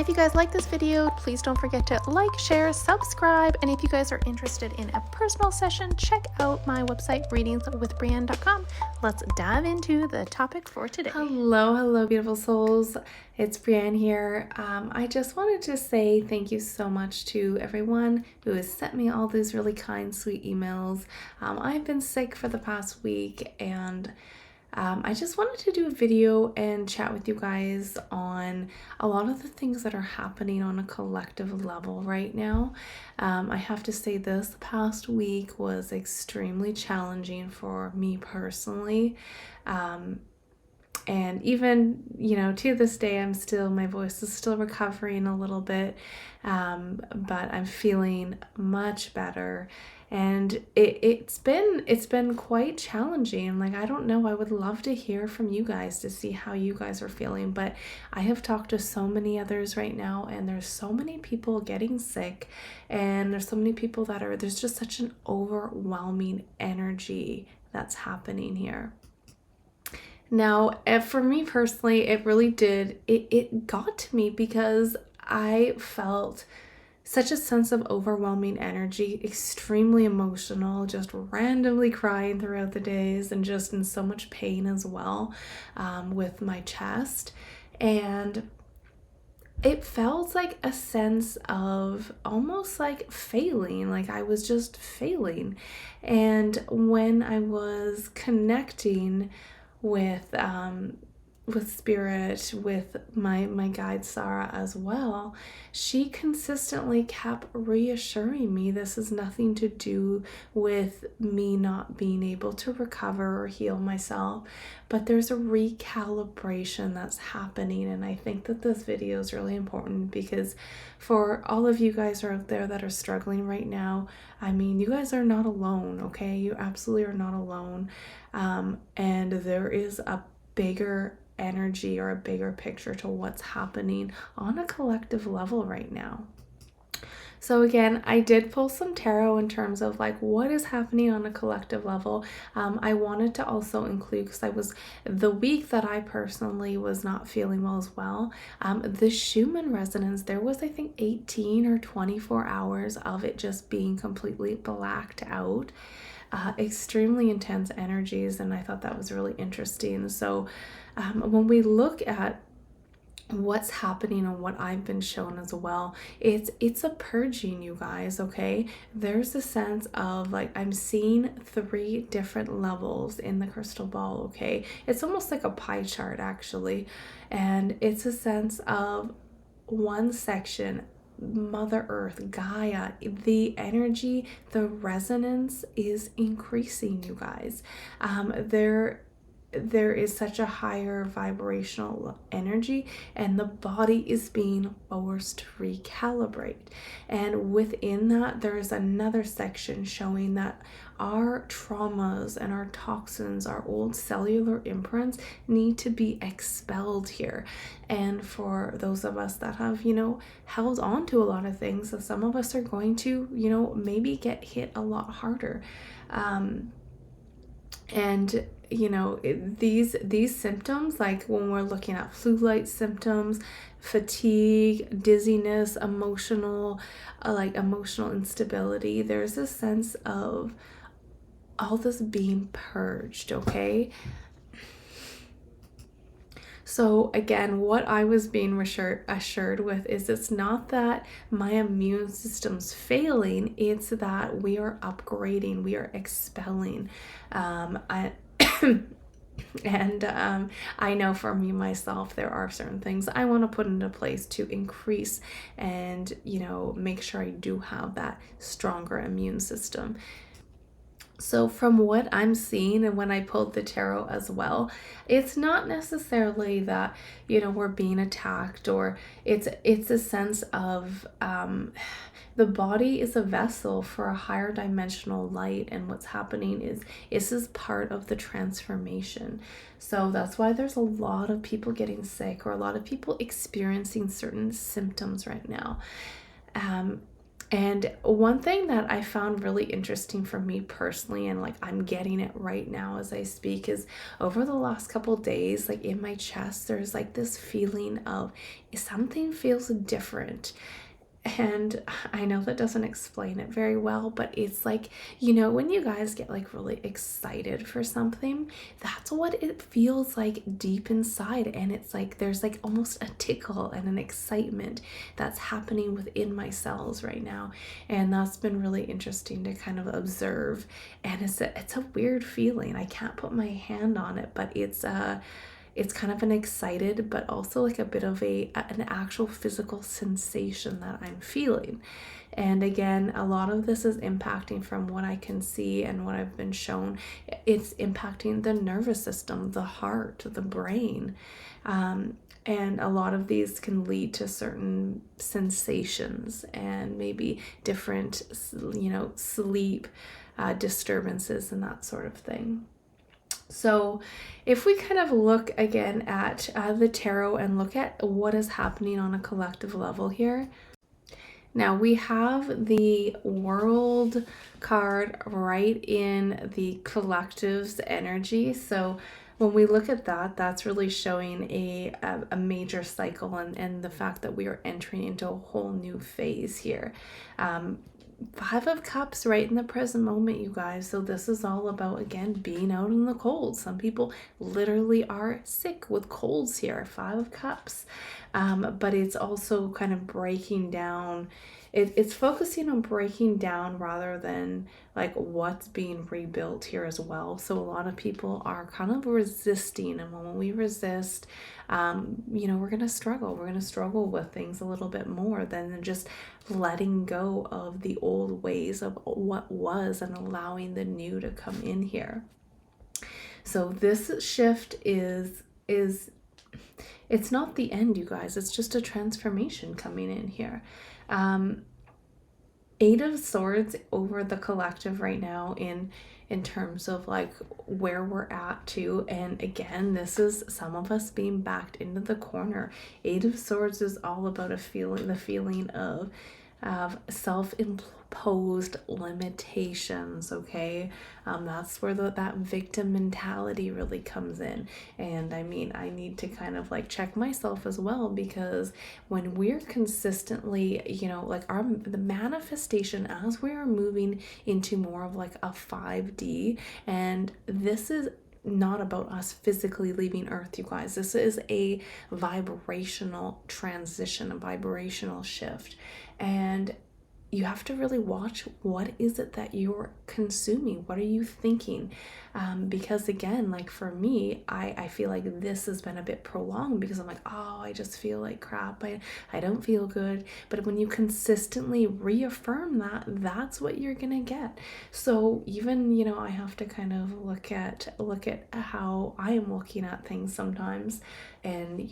if you guys like this video, please don't forget to like, share, subscribe, and if you guys are interested in a personal session, check out my website, readingswithbreanne.com. Let's dive into the topic for today. Hello, beautiful souls. It's Breanne here. I just wanted to say thank you so much to everyone who has sent me all these really kind, sweet emails. I've been sick for the past week, and I just wanted to do a video and chat with you guys on a lot of the things that are happening on a collective level right now. I have to say this past week was extremely challenging for me personally. And even, to this day, my voice is still recovering a little bit, but I'm feeling much better. And it's been quite challenging. Like, I don't know, I would love to hear from you guys to see how you guys are feeling, but I have talked to so many others right now, and there's so many people getting sick, and there's so many people there's just such an overwhelming energy that's happening here. Now, for me personally, it really did, it got to me because I felt such a sense of overwhelming energy, extremely emotional, just randomly crying throughout the days and just in so much pain as well, with my chest. And it felt like a sense of almost like failing, like I was just failing. And when I was connecting with spirit, with my guide Sarah as well, she consistently kept reassuring me this is nothing to do with me not being able to recover or heal myself, but there's a recalibration that's happening. And I think that this video is really important because for all of you guys out there that are struggling right now, I mean, you guys are not alone, okay? You absolutely are not alone. And there is a bigger energy or a bigger picture to what's happening on a collective level right now. So again, I did pull some tarot in terms of like what is happening on a collective level. I wanted to also include, because the week that I personally was not feeling well as well, the Schumann resonance, there was I think 18 or 24 hours of it just being completely blacked out. Extremely intense energies, and I thought that was really interesting. So when we look at what's happening and what I've been shown as well, it's a purging, you guys, okay? There's a sense of like I'm seeing 3 different levels in the crystal ball, okay? It's almost like a pie chart actually, and it's a sense of one section, Mother Earth, Gaia, the energy, the resonance is increasing, you guys. There is such a higher vibrational energy, and the body is being forced to recalibrate. And within that, there's another section showing that our traumas and our toxins, our old cellular imprints need to be expelled here. And for those of us that have, held on to a lot of things, so some of us are going to, maybe get hit a lot harder. And these symptoms, like when we're looking at flu-like symptoms, fatigue, dizziness, emotional instability, there's a sense of all this being purged, okay? So again, what I was being assured with is it's not that my immune system's failing, it's that we are upgrading, we are expelling. I know for me myself, there are certain things I want to put into place to increase and, make sure I do have that stronger immune system. So from what I'm seeing, and when I pulled the tarot as well, it's not necessarily that, we're being attacked, or it's a sense of the body is a vessel for a higher dimensional light, and what's happening is this is part of the transformation. So that's why there's a lot of people getting sick, or a lot of people experiencing certain symptoms right now. And one thing that I found really interesting for me personally, and like I'm getting it right now as I speak, is over the last couple days, like in my chest, there's like this feeling of something feels different. And I know that doesn't explain it very well, but it's like, when you guys get like really excited for something, that's what it feels like deep inside. And it's like there's like almost a tickle and an excitement that's happening within my cells right now. And that's been really interesting to kind of observe. And it's a weird feeling. I can't put my hand on it, but it's kind of an excited, but also like a bit of an actual physical sensation that I'm feeling. And again, a lot of this is impacting, from what I can see and what I've been shown, it's impacting the nervous system, the heart, the brain. And a lot of these can lead to certain sensations and maybe different, sleep disturbances and that sort of thing. So if we kind of look again at the tarot and look at what is happening on a collective level here. Now we have the World card right in the collective's energy. So when we look at that, that's really showing a major cycle, and the fact that we are entering into a whole new phase here. Five of Cups right in the present moment, you guys. So this is all about, again, being out in the cold. Some people literally are sick with colds here. Five of Cups. But it's also kind of breaking down. It's focusing on breaking down rather than like what's being rebuilt here as well. So a lot of people are kind of resisting. And when we resist, we're going to struggle. We're going to struggle with things a little bit more than just letting go of the old ways of what was and allowing the new to come in here. So this shift is it's not the end, you guys. It's just a transformation coming in here. Eight of Swords over the collective right now in terms of like where we're at too. And again, this is some of us being backed into the corner. Eight of Swords is all about the feeling of self-imposed limitations, okay? That's where that victim mentality really comes in. And I mean, I need to kind of like check myself as well, because when we're consistently, like the manifestation, as we are moving into more of like a 5D, and this is not about us physically leaving Earth, you guys. This is a vibrational transition, a vibrational shift. And you have to really watch, what is it that you're consuming? What are you thinking? Because again, like for me, I feel like this has been a bit prolonged, because I'm like, oh, I just feel like crap. I don't feel good. But when you consistently reaffirm that, that's what you're gonna get. So even, I have to kind of look at how I am looking at things sometimes, and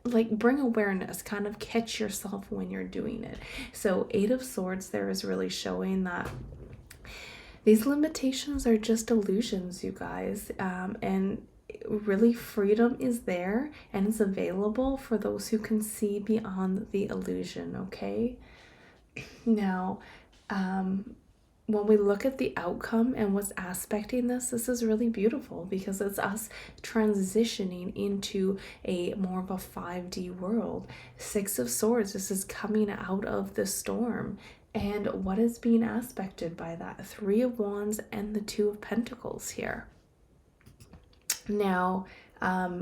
like bring awareness, kind of catch yourself when you're doing it. So Eight of Swords there is really showing that these limitations are just illusions, you guys. And really freedom is there, and it's available for those who can see beyond the illusion, okay? Now, when we look at the outcome and what's aspecting this is really beautiful, because it's us transitioning into a more of a 5D world. Six of Swords, this is coming out of the storm. And what is being aspected by that? Three of Wands and the Two of Pentacles here. Now,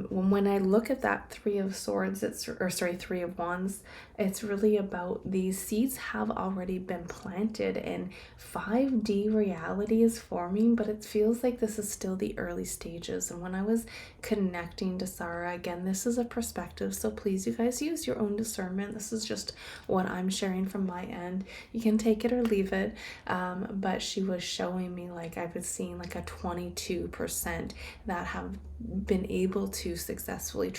when I look at that Three of Swords, Three of Wands, it's really about these seeds have already been planted and 5D reality is forming, but it feels like this is still the early stages. And when I was connecting to Sarah, again, this is a perspective, so please, you guys, use your own discernment. This is just what I'm sharing from my end. You can take it or leave it. But she was showing me, like, I was seeing like a 22% that have been able to successfully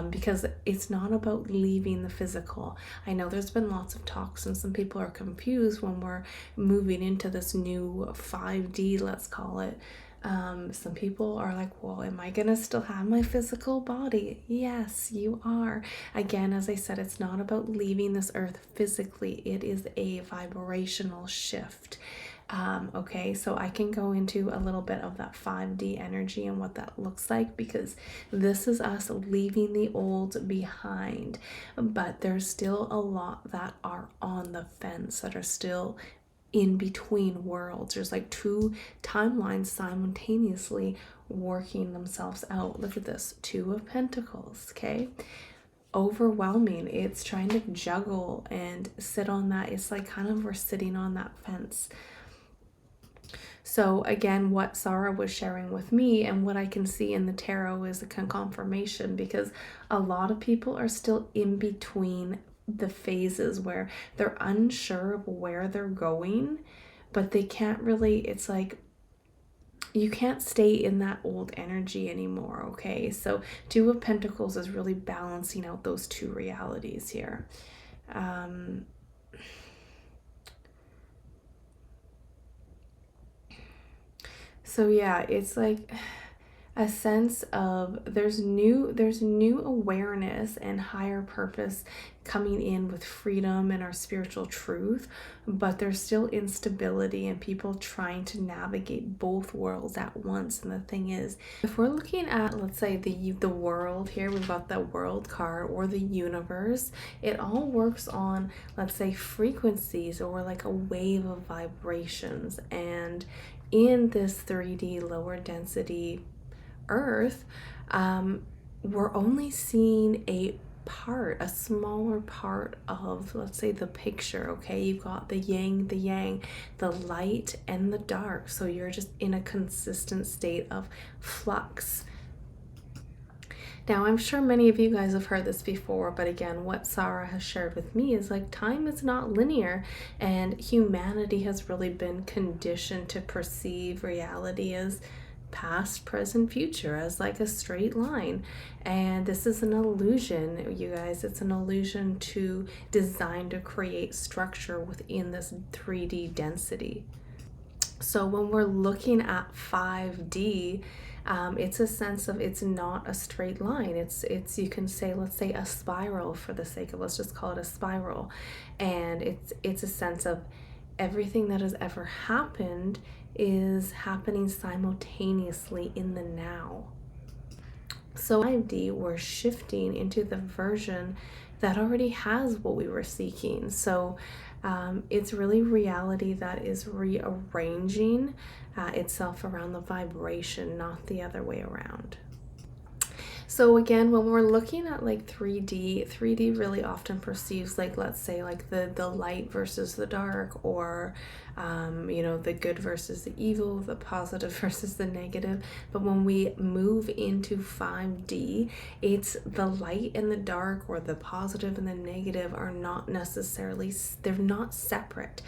because it's not about leaving the physical. I know there's been lots of talks, and some people are confused when we're moving into this new 5D, let's call it. Some people are like, well, am I gonna still have my physical body? Yes, you are. Again, as I said, it's not about leaving this earth physically, it is a vibrational shift. Okay, so I can go into a little bit of that 5D energy and what that looks like, because this is us leaving the old behind, but there's still a lot that are on the fence, that are still in between worlds. There's like two timelines simultaneously working themselves out. Look at this, Two of Pentacles, okay? Overwhelming. It's trying to juggle and sit on that. It's like kind of we're sitting on that fence. So again, what Sarah was sharing with me and what I can see in the tarot is a confirmation, because a lot of people are still in between the phases where they're unsure of where they're going, but they can't really, it's like you can't stay in that old energy anymore, okay? So Two of Pentacles is really balancing out those two realities here. So yeah, it's like a sense of there's new awareness and higher purpose coming in with freedom and our spiritual truth, but there's still instability and people trying to navigate both worlds at once. And the thing is, if we're looking at, let's say, the world here, we've got the world card, or the universe, it all works on, let's say, frequencies, or like a wave of vibrations. And in this 3D lower density earth, we're only seeing a smaller part of, let's say, the picture, okay? You've got the yin, the yang, the light and the dark. So you're just in a consistent state of flux. Now, I'm sure many of you guys have heard this before, but again, what Sarah has shared with me is like time is not linear, and humanity has really been conditioned to perceive reality as past, present, future, as like a straight line. And this is an illusion, you guys. It's an illusion to design to create structure within this 3D density. So when we're looking at 5D, it's a sense of, it's not a straight line. It's you can say, let's say, a spiral for the sake of, let's just call it a spiral. And it's a sense of everything that has ever happened is happening simultaneously in the now. So 5D, we're shifting into the version that already has what we were seeking. So it's really reality that is rearranging itself around the vibration, not the other way around. So again, when we're looking at like 3D really often perceives, like, let's say, like the light versus the dark, or you know, the good versus the evil, the positive versus the negative. But when we move into 5D, it's the light and the dark, or the positive and the negative, are not necessarily, they're not separate.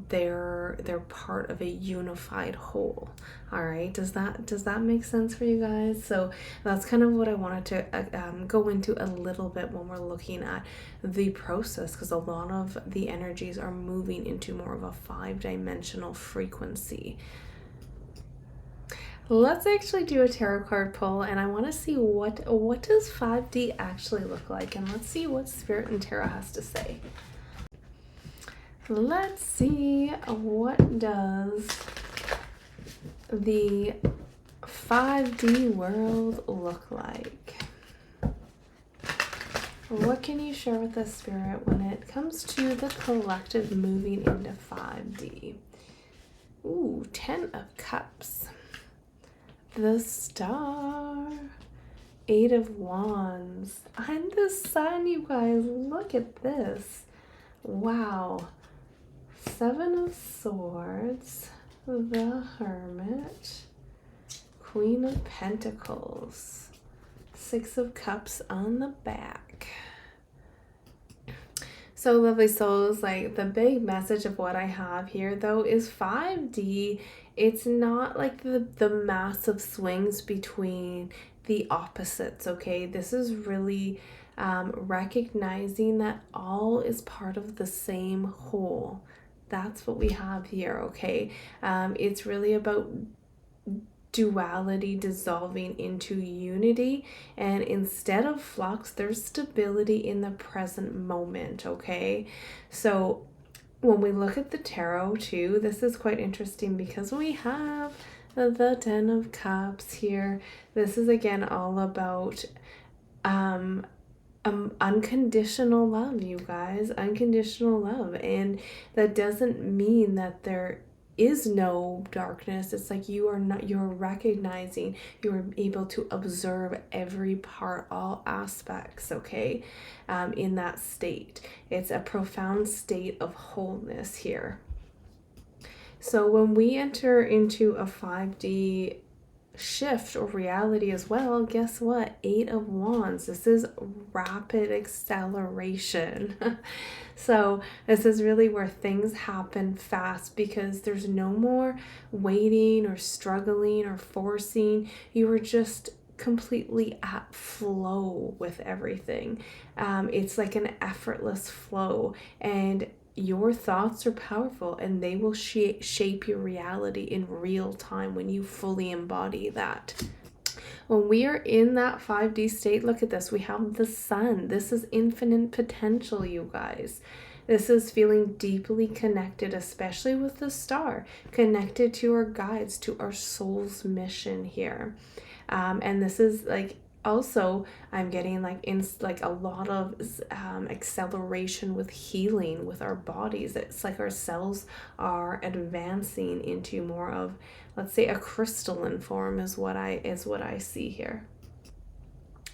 They're part of a unified whole. All right, does that make sense for you guys? So that's kind of what I wanted to go into a little bit when we're looking at the process, because a lot of the energies are moving into more of a 5-dimensional frequency. Let's actually do a tarot card pull, and I want to see what does 5D actually look like, and let's see what Spirit and Tarot has to say. Let's see, what does the 5D world look like? What can you share with us, Spirit, when it comes to the collective moving into 5D? Ooh, 10 of Cups. The Star. 8 of Wands. And the Sun, you guys. Look at this. Wow. 7 of Swords. The Hermit. Queen of Pentacles. 6 of Cups on the back. So lovely souls, like the big message of what I have here though is 5D. It's not like the massive swings between the opposites, okay? This is really recognizing that all is part of the same whole. That's what we have here, okay? It's really about duality dissolving into unity, and instead of flux, there's stability in the present moment, okay? So when we look at the tarot too, this is quite interesting because we have the Ten of Cups here. This is again all about unconditional love, you guys, unconditional love. And that doesn't mean that there is no darkness. It's like you're recognizing, you're able to observe every part, all aspects, okay, in that state. It's a profound state of wholeness here. So when we enter into a 5D shift or reality as well, guess what? 8 of Wands. This is rapid acceleration. So this is really where things happen fast because there's no more waiting or struggling or forcing. You are just completely at flow with everything. It's like an effortless flow, and your thoughts are powerful and they will shape your reality in real time when you fully embody that. When we are in that 5D state, look at this. We have the sun. This is infinite potential, you guys. This is feeling deeply connected, especially with the star, connected to our guides, to our soul's mission here. And this is like, also I'm getting like a lot of acceleration with healing with our bodies. It's like our cells are advancing into more of, let's say, a crystalline form is what I see here.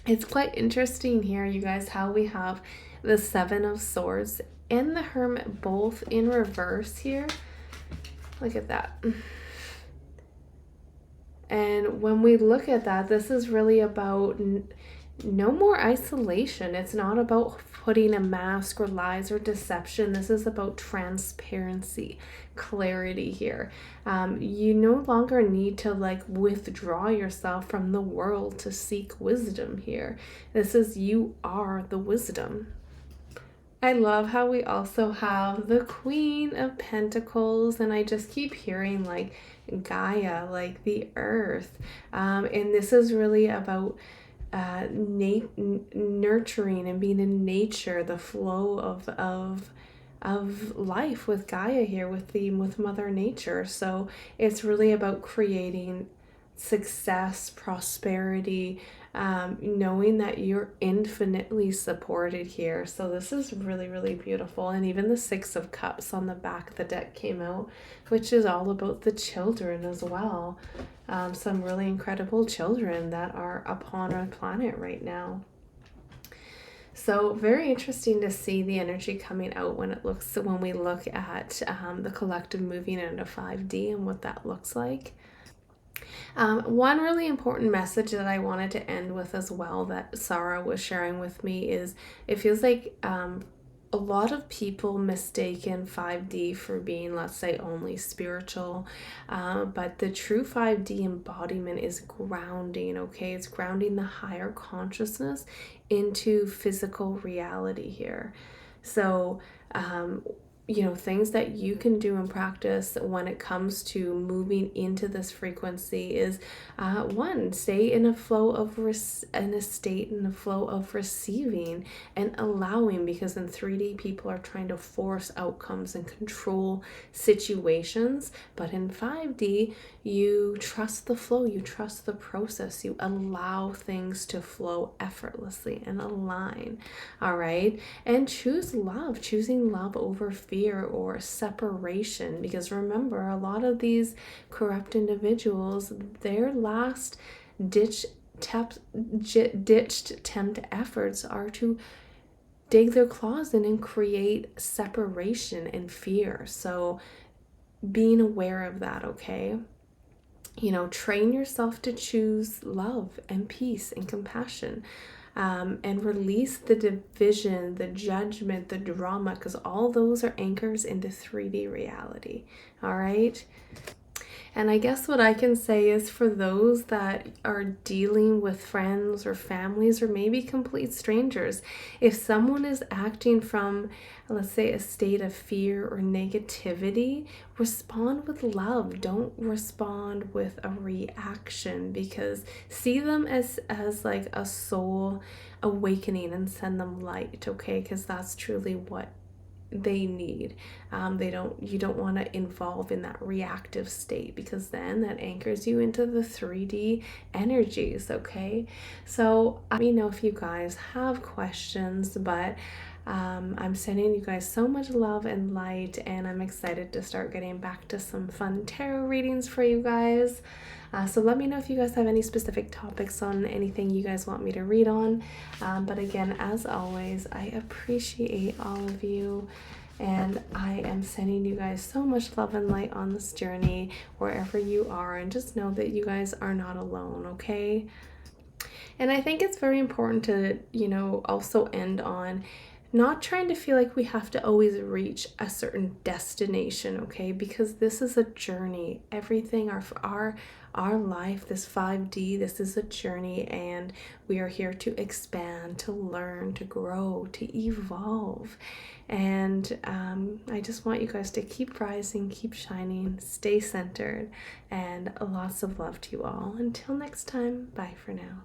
It's quite interesting here, you guys, how we have the Seven of Swords and the Hermit both in reverse here. Look at that. And when we look at that, this is really about no more isolation. It's not about putting a mask or lies or deception. This is about transparency, clarity here. You no longer need to like withdraw yourself from the world to seek wisdom here. This is, you are the wisdom. I love how we also have the Queen of Pentacles, and I just keep hearing like Gaia, like the earth. And this is really about nurturing and being in nature, the flow of life with Gaia here, with Mother Nature. So it's really about creating success, prosperity, knowing that you're infinitely supported here. So this is really, really beautiful. And even the Six of Cups on the back of the deck came out, which is all about the children as well. Some really incredible children that are upon our planet right now. So very interesting to see the energy coming out when we look at the collective moving into 5D and what that looks like. One really important message that I wanted to end with as well that Sarah was sharing with me is, it feels like a lot of people mistaken 5D for being, let's say, only spiritual, but the true 5D embodiment is grounding, okay? It's grounding the higher consciousness into physical reality here. So, things that you can do and practice when it comes to moving into this frequency is one, stay in a flow of state in the flow of receiving and allowing, because in 3D people are trying to force outcomes and control situations, but in 5D you trust the flow, you trust the process, you allow things to flow effortlessly and align. All right, and choosing love over fear or separation, because remember, a lot of these corrupt individuals, their last ditched attempt efforts are to dig their claws in and create separation and fear. So being aware of that, okay? Train yourself to choose love and peace and compassion. And release the division, the judgment, the drama, because all those are anchors into 3D reality. All right. And I guess what I can say is for those that are dealing with friends or families or maybe complete strangers, if someone is acting from, let's say, a state of fear or negativity, respond with love. Don't respond with a reaction, because see them as like a soul awakening and send them light, okay? Because that's truly what they need. You don't want to involve in that reactive state, because then that anchors you into the 3D energies, okay? So let me know if you guys have questions, but I'm sending you guys so much love and light, and I'm excited to start getting back to some fun tarot readings for you guys. So let me know if you guys have any specific topics on anything you guys want me to read on. But again, as always, I appreciate all of you. And I am sending you guys so much love and light on this journey, wherever you are. And just know that you guys are not alone, okay? And I think it's very important to, also end on not trying to feel like we have to always reach a certain destination, okay? Because this is a journey. Everything, our life, this 5D, this is a journey, and we are here to expand, to learn, to grow, to evolve. And I just want you guys to keep rising, keep shining, stay centered, and lots of love to you all. Until next time, bye for now.